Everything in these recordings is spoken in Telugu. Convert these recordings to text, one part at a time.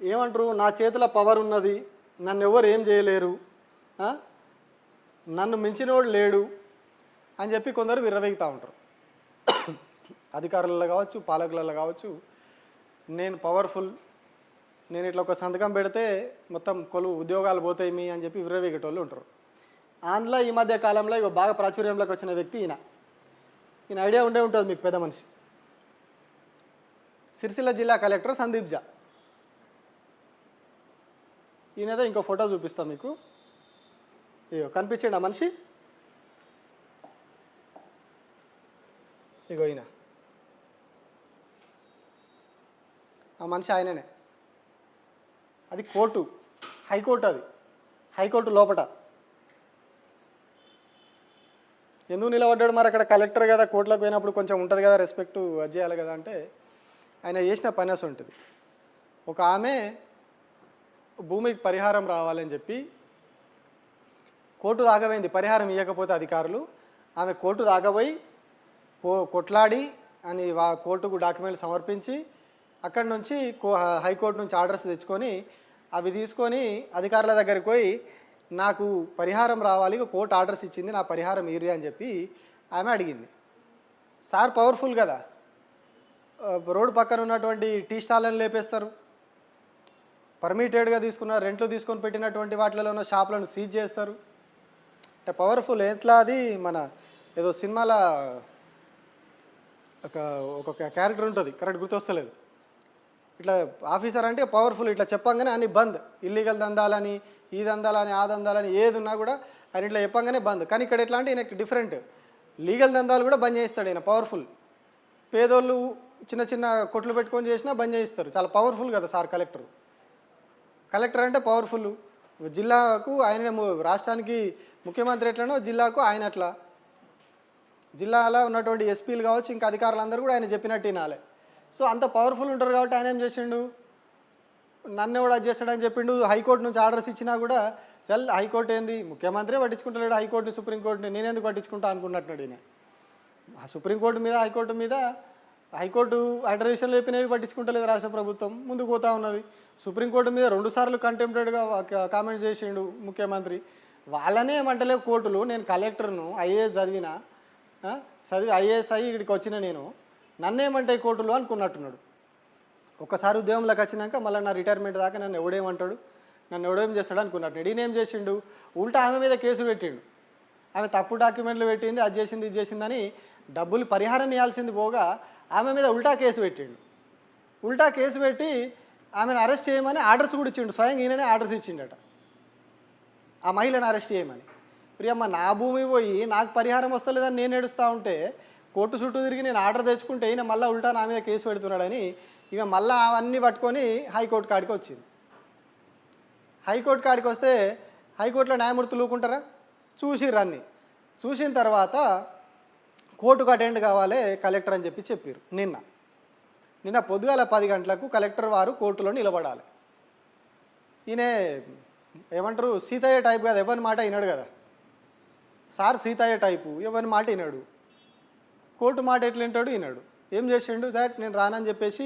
ఏమంటారు, నా చేతిలో పవర్ ఉన్నది, నన్ను ఎవరు ఏం చేయలేరు, నన్ను మించినోడు లేడు అని చెప్పి కొందరు విర్రవీగుతూ ఉంటారు. అధికారులలో కావచ్చు, పాలకులలో కావచ్చు, నేను పవర్ఫుల్, నేను ఇట్లా ఒక సంతకం పెడితే మొత్తం ఉద్యోగాలు పోతాయి మీ అని చెప్పి విర్రవీగేటోళ్ళు ఉంటారు. అందులో ఈ మధ్య కాలంలో ఇక బాగా ప్రాచుర్యంలోకి వచ్చిన వ్యక్తి ఈయన ఐడియా ఉండే ఉంటుంది మీకు, పెద్ద మనిషి, సిరిసిల్ల జిల్లా కలెక్టర్ సందీప్ జా. ఈయనదో ఇంకో ఫోటో చూపిస్తాం మీకు. ఇగో కనిపించండి ఆ మనిషి, ఇగో ఈయన, ఆ మనిషి ఆయననే. అది కోర్టు, హైకోర్టు, అది హైకోర్టు లోపట. ఎందుకు నిలబడ్డాడు మరి అక్కడ? కలెక్టర్ కదా, కోర్టులకు పోయినప్పుడు కొంచెం ఉంటుంది కదా రెస్పెక్ట్, అది చేయాలి కదా. అంటే ఆయన చేసిన పని అసలు ఉంటుంది. ఒక ఆమె భూమికి పరిహారం రావాలని చెప్పి కోర్టు దాగపోయింది, పరిహారం ఇవ్వకపోతే అధికారులు. ఆమె కోర్టు దాగపోయి కొట్లాడి అని కోర్టుకు డాక్యుమెంట్లు సమర్పించి అక్కడి నుంచి హైకోర్టు నుంచి ఆర్డర్స్ తెచ్చుకొని అవి తీసుకొని అధికారుల దగ్గరికి పోయి నాకు పరిహారం రావాలి, కోర్టు ఆర్డర్స్ ఇచ్చింది, నా పరిహారం ఇరి అని చెప్పి ఆమె అడిగింది. సార్ పవర్ఫుల్ కదా, రోడ్డు పక్కన ఉన్నటువంటి టీ స్టాళ్ళని లేపేస్తారు, పర్మిటెడ్గా తీసుకున్న రెంట్లు తీసుకొని పెట్టినటువంటి వాటిలో ఉన్న షాపులను సీజ్ చేస్తారు. అంటే పవర్ఫుల్. ఎట్లా అది మన ఏదో సినిమాల ఒక క్యారెక్టర్ ఉంటుంది, కరెక్ట్ గుర్తొస్తలేదు. ఇట్లా ఆఫీసర్ అంటే పవర్ఫుల్, ఇట్లా చెప్పంగానే అన్ని బంద్, ఇల్లీగల్ దందాలని, ఈ దందాలని, ఆ దందాలని, ఏది ఉన్నా కూడా ఆయన ఇట్లా చెప్పంగానే బంద్. కానీ ఇక్కడ ఎట్లా అంటే ఈయనకి డిఫరెంట్, లీగల్ దందాలు కూడా బంద్ చేయిస్తాడు ఈయన, పవర్ఫుల్. పేదోళ్ళు చిన్న చిన్న కొట్లు పెట్టుకొని చేసినా బంద్ చేయిస్తారు. చాలా పవర్ఫుల్ కదా సార్ కలెక్టర్. కలెక్టర్ అంటే పవర్ఫుల్. జిల్లాకు ఆయన, రాష్ట్రానికి ముఖ్యమంత్రి ఎట్లనో జిల్లాకు ఆయన అట్లా. జిల్లాలో ఉన్నటువంటి ఎస్పీలు కావచ్చు, ఇంకా అధికారులందరూ కూడా ఆయన చెప్పినట్టు వినాలి. సో అంత పవర్ఫుల్ ఉంటారు కాబట్టి ఆయన ఏం చేసిండు, నన్ను ఎవడు అది చేస్తాడని చెప్పిండు. హైకోర్టు నుంచి ఆర్డర్స్ ఇచ్చినా కూడా హైకోర్టు ఏంది, ముఖ్యమంత్రి పట్టించుకుంటలేడు హైకోర్టుని, సుప్రీంకోర్టుని నేనెందుకు పట్టించుకుంటా అనుకున్నట్టున్నాడు ఈయన. ఆ సుప్రీంకోర్టు మీద, హైకోర్టు మీద, హైకోర్టు అడ్రవిషన్లు చెప్పినవి పట్టించుకుంటలేదు రాష్ట్ర ప్రభుత్వం, ముందుకు పోతా ఉన్నది. సుప్రీంకోర్టు మీద 2 సార్లు కంటెంప్టెడ్గా కామెంట్ చేసిండు ముఖ్యమంత్రి. వాళ్ళనే ఏమంటలేవు కోర్టులు. నేను కలెక్టర్ను, ఐఏఎస్ చదివి ఐఏఎస్ అయ్యి ఇక్కడికి వచ్చిన నేను, నన్నేమంటాయి కోర్టులు అనుకున్నట్టున్నాడు. ఒకసారి ఉద్యోగంలోకి వచ్చినాక మళ్ళీ నా రిటైర్మెంట్ దాకా నన్ను ఎవడేమంటాడు, నన్ను ఎవడేం చేస్తాడు అనుకున్నట్టు. ఈయనేం చేసిండు, ఉల్టా ఆమె మీద కేసు పెట్టిండు. ఆమె తప్పు డాక్యుమెంట్లు పెట్టింది, అది చేసింది, ఇది చేసిందని డబ్బులు పరిహారం ఇవ్వాల్సింది పోగా ఆమె మీద ఉల్టా కేసు పెట్టిండు. ఉల్టా కేసు పెట్టి ఆమెను అరెస్ట్ చేయమని ఆర్డర్స్ కూడా ఇచ్చిండు. స్వయంగా ఈయననే ఆర్డర్స్ ఇచ్చిండట ఆ మహిళను అరెస్ట్ చేయమని. ప్రియమ్మ, నా భూమి పోయి నాకు పరిహారం వస్తలేదని నేను ఏడుస్తూ ఉంటే కోర్టు చుట్టూ తిరిగి నేను ఆర్డర్ తెచ్చుకుంటే ఈయన మళ్ళీ ఉల్టా నా మీద కేసు పెడుతున్నాడని ఇక మళ్ళీ అవన్నీ పట్టుకొని హైకోర్టు కాడికి వచ్చింది. హైకోర్టు కాడికి వస్తే హైకోర్టులో న్యాయమూర్తులు ఊరుకుంటారా? చూసిర్రు అన్నీ. చూసిన తర్వాత కోర్టుకు అటెండ్ కావాలి కలెక్టర్ అని చెప్పారు. నిన్న పొద్దుగాల 10 గంటలకు కలెక్టర్ వారు కోర్టులో నిలబడాలి. ఈయన ఏమంటారు, సీతయ్య టైప్ కదా, ఎవరి మాట వినాడు కదా సార్. సీతయ్య టైపు, ఎవరి మాట వినాడు, కోర్టు మాట ఎట్లా వింటాడు, వినాడు. ఏం చేసిండు, దాట్ నేను రానని చెప్పేసి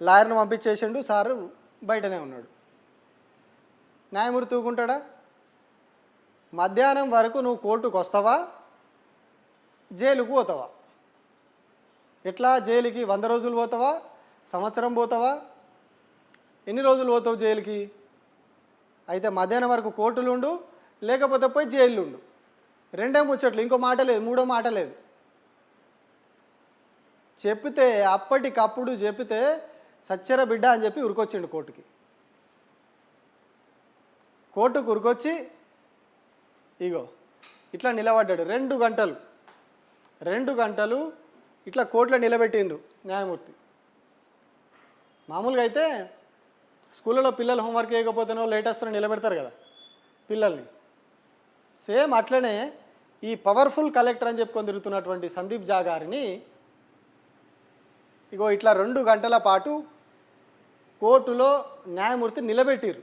లాయర్ను పంపించేసిండు. సారు బయటనే ఉన్నాడు. న్యాయమూర్తి ఊరుకుంటాడా? మధ్యాహ్నం వరకు నువ్వు కోర్టుకు వస్తావా, జైలుకు పోతావా? ఎట్లా జైలుకి 100 రోజులు పోతావా, సంవత్సరం పోతావా, ఎన్ని రోజులు పోతావు జైలుకి? అయితే మధ్యాహ్నం వరకు కోర్టులు ఉండు, లేకపోతే పోయి జైలు ఉండు. 2 ముచ్చట్లు, ఇంకో మాట లేదు, 3వ మాట లేదు. చెప్తే అప్పటికప్పుడు చెప్తే సచ్చర బిడ్డ అని చెప్పి ఉరికొచ్చిండు కోర్టుకి. కోర్టుకు ఉరికొచ్చి ఇగో ఇట్లా నిలబడ్డాడు 2 గంటలు. 2 గంటలు ఇట్లా కోర్టులో నిలబెట్టిండు న్యాయమూర్తి. మామూలుగా అయితే స్కూళ్ళలో పిల్లలు హోంవర్క్ చేయకపోతేనో లేటెస్ట్లో నిలబెడతారు కదా పిల్లల్ని. సేమ్ అట్లనే ఈ పవర్ఫుల్ కలెక్టర్ అని చెప్పుకొని తిరుగుతున్నటువంటి సందీప్ జా గారిని ఇగో ఇట్లా 2 గంటల పాటు కోర్టులో న్యాయమూర్తి నిలబెట్టిరు.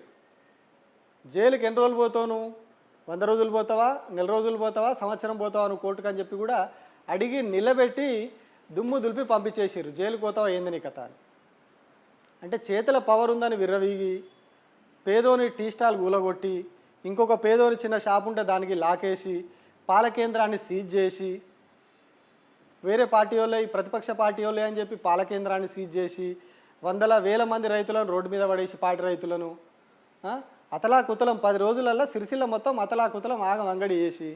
జైలుకి ఎన్ని రోజులు పోతావు నువ్వు, 100 రోజులు పోతావా, నెల రోజులు పోతావా, సంవత్సరం పోతావా నువ్వు కోర్టుకు అని చెప్పి కూడా అడిగి నిలబెట్టి దుమ్ము దులిపి పంపించేసారు. జైలుకు పోతావా ఏంది నీ కథ అని. అంటే చేతుల పవర్ ఉందని విర్రవీగి పేదోని టీ స్టాల్ కూలగొట్టి ఇంకొక పేదోని చిన్న షాప్ ఉంటే దానికి లాకేసి పాల కేంద్రాన్ని సీజ్ చేసి వేరే పార్టీ వాళ్ళే ప్రతిపక్ష పార్టీ వాళ్ళే అని చెప్పి పాల కేంద్రాన్ని సీజ్ చేసి వందల వేల మంది రైతులను రోడ్డు మీద పడేసి పాటి రైతులను అతలాకుతలం 10 రోజులల్లో సిరిసిల్ల మొత్తం అతలాకుతలం ఆగం అంగడి చేసి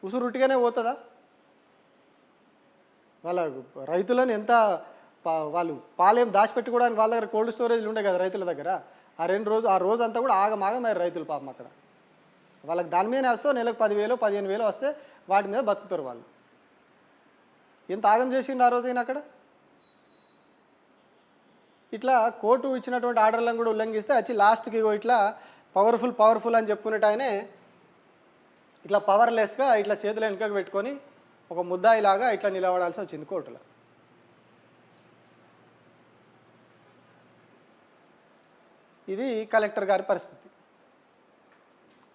ఉసురుట్టిగానే పోతుందా? వాళ్ళ రైతులను ఎంత వాళ్ళు పాలేం దాచిపెట్టుకోవడానికి వాళ్ళ దగ్గర కోల్డ్ స్టోరేజ్లు ఉండే కదా రైతుల దగ్గర. ఆ రోజు అంతా కూడా ఆగమాగమయ్యారు రైతులు పాపం అక్కడ. వాళ్ళకి దాని మీద వస్తే నెలకు 10,000 15,000 వస్తే వాటి మీద బతుకుతారు వాళ్ళు. ఎంత ఆగం చేసిండు ఆ రోజైనా అక్కడ. ఇట్లా కోర్టు ఇచ్చినటువంటి ఆర్డర్లను కూడా ఉల్లంఘిస్తే వచ్చి లాస్ట్కి ఇట్లా పవర్ఫుల్ అని చెప్పుకునేట ఆయనే ఇట్లా పవర్లెస్గా ఇట్లా చేతులు వెనుకకు పెట్టుకొని ఒక ముద్దాయిలాగా ఇట్లా నిలబడాల్సి వచ్చింది కోర్టులో. ఇది కలెక్టర్ గారి పరిస్థితి.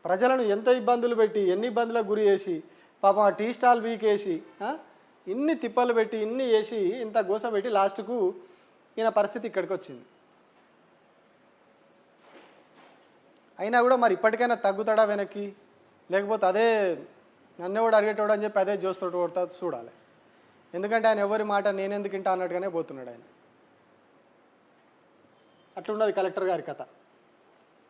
ప్రజలను ఎంత ఇబ్బందులు పెట్టి ఎన్ని ఇబ్బందులకు గురి చేసి పాపం ఆ టీ స్టాల్ వీకేసి ఇన్ని తిప్పలు పెట్టి ఇన్ని వేసి ఇంత గోస పెట్టి లాస్ట్కు ఈయన పరిస్థితి ఇక్కడికి వచ్చింది. అయినా కూడా మరి ఇప్పటికైనా తగ్గుతాడా వెనక్కి, లేకపోతే అదే నన్నెవడు అడిగేటోడు అని చెప్పి అదే జోస్తోటి కొడతా చూడాలి. ఎందుకంటే ఆయన ఎవరి మాట నేనెందుకు ఇంటా అన్నట్టుగానే పోతున్నాడు ఆయన. అట్లున్నది కలెక్టర్ గారి కథ.